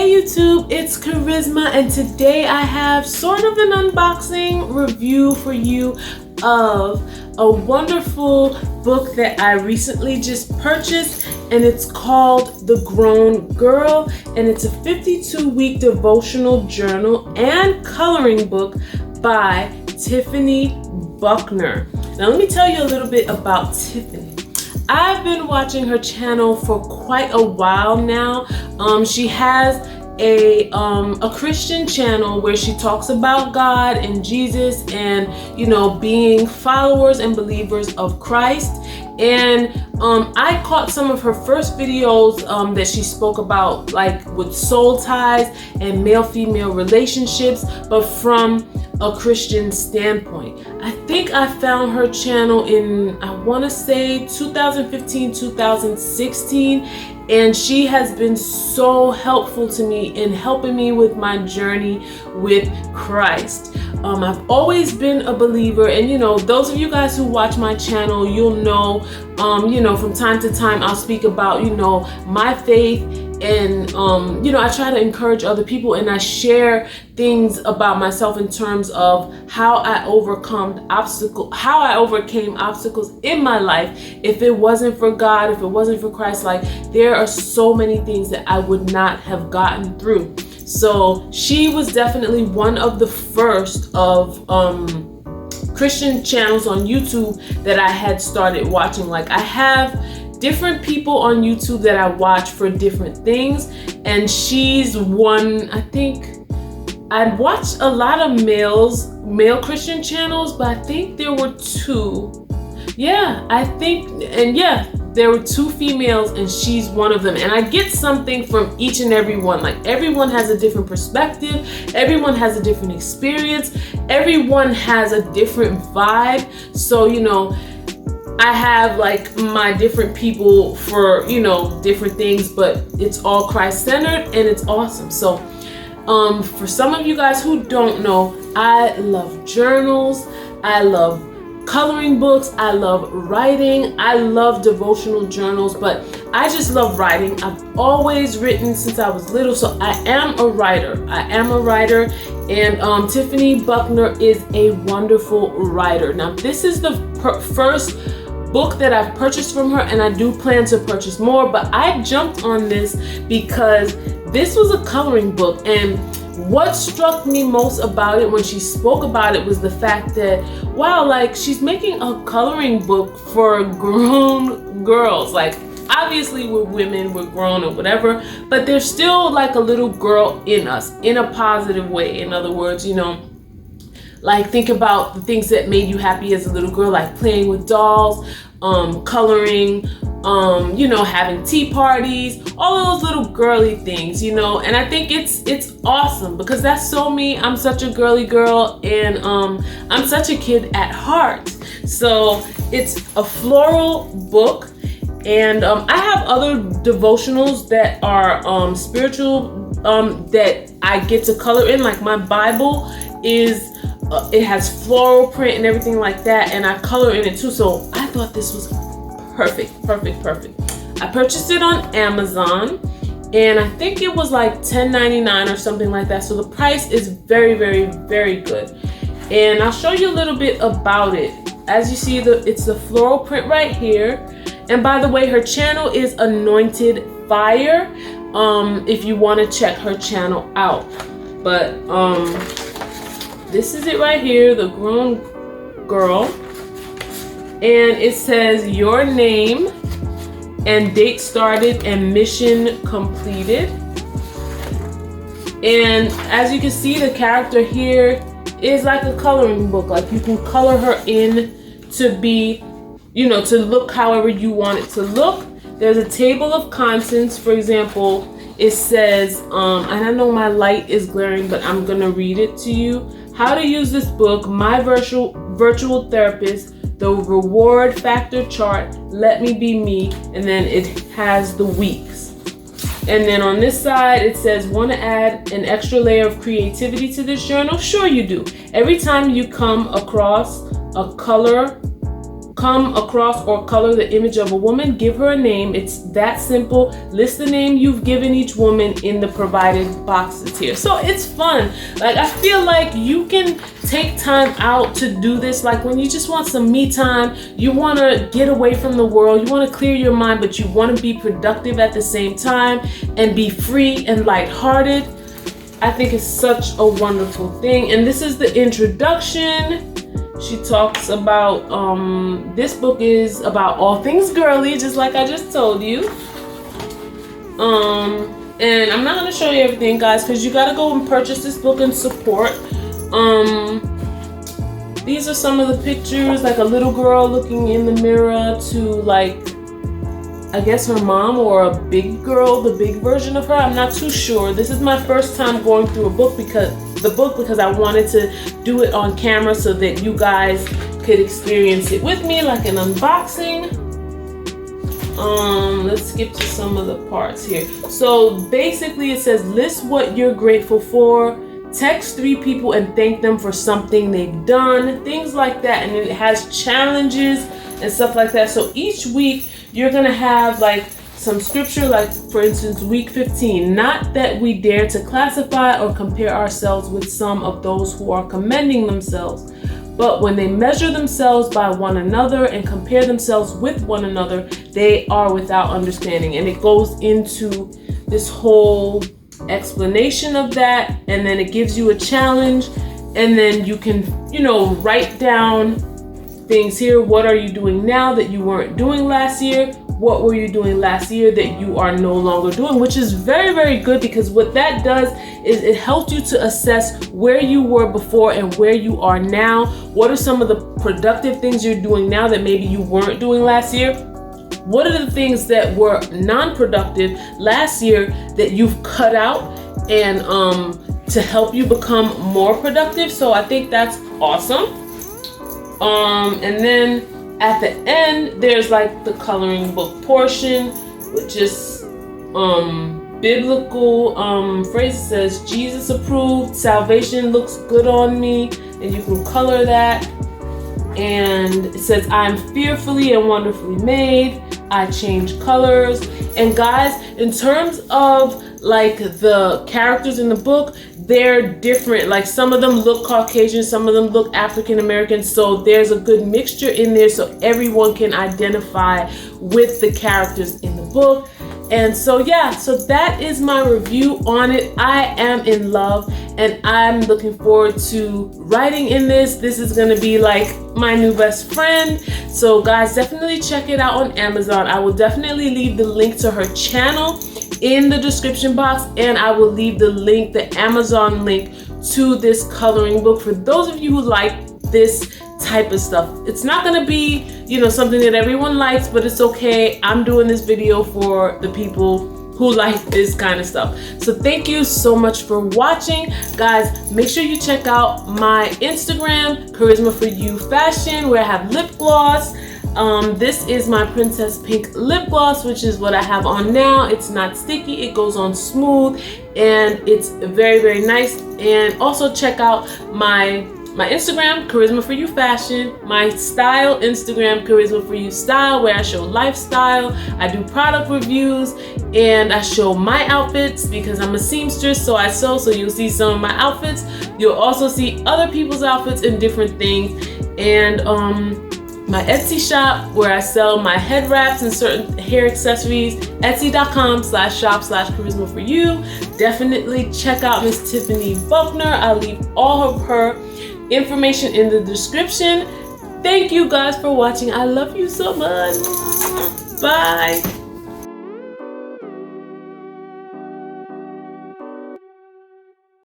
Hey YouTube, it's Kharyzma, and today I have sort of an unboxing review for you of a wonderful book that I recently just purchased, and it's called The Grown Girl, and it's a 52-week devotional journal and coloring book by Tiffany Buckner. Now let me tell you a little bit about Tiffany. I've been watching her channel for quite a while now. She has a Christian channel where she talks about God and Jesus and, being followers and believers of Christ. And I caught some of her first videos that she spoke about, like with soul ties and male-female relationships, but from a Christian standpoint. I think I found her channel in, I want to say 2015, 2016, and she has been so helpful to me in helping me with my journey with Christ. I've always been a believer, and those of you guys who watch my channel, you'll know, from time to time I'll speak about, my faith, and I try to encourage other people, and I share things about myself in terms of how I overcame obstacles in my life. If it wasn't for God, if it wasn't for Christ, like there are so many things that I would not have gotten through. So she was definitely one of the first of Christian channels on YouTube that I had started watching. Like I have different people on YouTube that I watch for different things, and she's one. I think I'd watched a lot of male Christian channels, but I think there were two. There were two females, and she's one of them. And I get something from each and every one. Like everyone has a different perspective, everyone has a different experience, everyone has a different vibe. So I have like my different people for different things, but it's all Christ-centered and it's awesome. So for some of you guys who don't know, I love journals, I love coloring books, I love writing, I love devotional journals, but I just love writing. I've always written since I was little, so I am a writer, and Tiffany Buckner is a wonderful writer. Now this is the first book that I've purchased from her, and I do plan to purchase more, but I jumped on this because this was a coloring book, and what struck me most about it when she spoke about it was the fact that, wow, like she's making a coloring book for grown girls. Like obviously we're women, we're grown or whatever, but there's still like a little girl in us in a positive way. In other words, like think about the things that made you happy as a little girl, like playing with dolls, coloring, having tea parties, all of those little girly things, and I think it's awesome because that's so me. I'm such a girly girl, and I'm such a kid at heart. So it's a floral book, and I have other devotionals that are spiritual that I get to color in, like my Bible is it has floral print and everything like that, and I color in it too. So I thought this was perfect. I purchased it on Amazon, and I think it was like $10.99 or something like that. So the price is very, very, very good. And I'll show you a little bit about it. As you see, it's the floral print right here. And by the way, her channel is Anointed Fire, if you want to check her channel out. But this is it right here, The Grown Girl. And it says your name and date started and mission completed. And as you can see, the character here is like a coloring book. Like you can color her in to be, to look however you want it to look. There's a table of contents. For example, it says, and I know my light is glaring, but I'm gonna read it to you. How to use this book, my virtual therapist, the reward factor chart, let me be me, and then it has the weeks. And then on this side it says, want to add an extra layer of creativity to this journal? Sure you do. Every time you come across a color come across or color the image of a woman, give her a name. It's that simple. List the name you've given each woman in the provided boxes here. So it's fun. Like, I feel like you can take time out to do this. Like when you just want some me time, you want to get away from the world, you want to clear your mind, but you want to be productive at the same time and be free and lighthearted. I think it's such a wonderful thing. And this is the introduction. She talks about, this book is about all things girly, just like I just told you. And I'm not going to show you everything, guys, because you got to go and purchase this book and support. These are some of the pictures, like a little girl looking in the mirror to, like, I guess her mom, or a big girl, the big version of her. I'm not too sure. This is my first time going through a book because I wanted to do it on camera so that you guys could experience it with me, like an unboxing. Let's skip to some of the parts here. So basically it says, list what you're grateful for, text 3 people and thank them for something they've done, things like that. And it has challenges and stuff like that. So each week you're gonna have like some scripture, like for instance, week 15, not that we dare to classify or compare ourselves with some of those who are commending themselves, but when they measure themselves by one another and compare themselves with one another, they are without understanding. And it goes into this whole explanation of that, and then it gives you a challenge, and then you can, write down things here. What are you doing now that you weren't doing last year? What were you doing last year that you are no longer doing? Which is very, very good, because what that does is it helps you to assess where you were before and where you are now. What are some of the productive things you're doing now that maybe you weren't doing last year? What are the things that were non-productive last year that you've cut out and to help you become more productive? So I think that's awesome. And then at the end, there's like the coloring book portion, which is biblical phrases. Says Jesus approved, salvation looks good on me, and you can color that. And it says I'm fearfully and wonderfully made. I change colors. And guys, in terms of like the characters in the book, they're different. Like some of them look Caucasian, some of them look African American. So there's a good mixture in there so everyone can identify with the characters in the book. And so yeah, so that is my review on it. I am in love and I'm looking forward to writing in this. This is gonna be like my new best friend. So guys, definitely check it out on Amazon. I will definitely leave the link to her channel in the description box, and I will leave the Amazon link to this coloring book for those of you who like this type of stuff. It's not gonna be, something that everyone likes, but it's okay. I'm doing this video for the people who like this kind of stuff. So thank you so much for watching. Guys, make sure you check out my Instagram, Kharyzma for You Fashion, where I have lip gloss. This is my Princess Pink lip gloss, which is what I have on now. It's not sticky, it goes on smooth, and it's very, very nice. And also check out my Instagram, Kharyzma for You Fashion, my style Instagram, Kharyzma for You Style, where I show lifestyle, I do product reviews, and I show my outfits because I'm a seamstress, so I sew, so you'll see some of my outfits. You'll also see other people's outfits and different things. And my Etsy shop, where I sell my head wraps and certain hair accessories, etsy.com/shop/Kharyzma for You. Definitely check out Miss Tiffany Buckner. I'll leave all of her information in the description. Thank you guys for watching. I love you so much. Bye.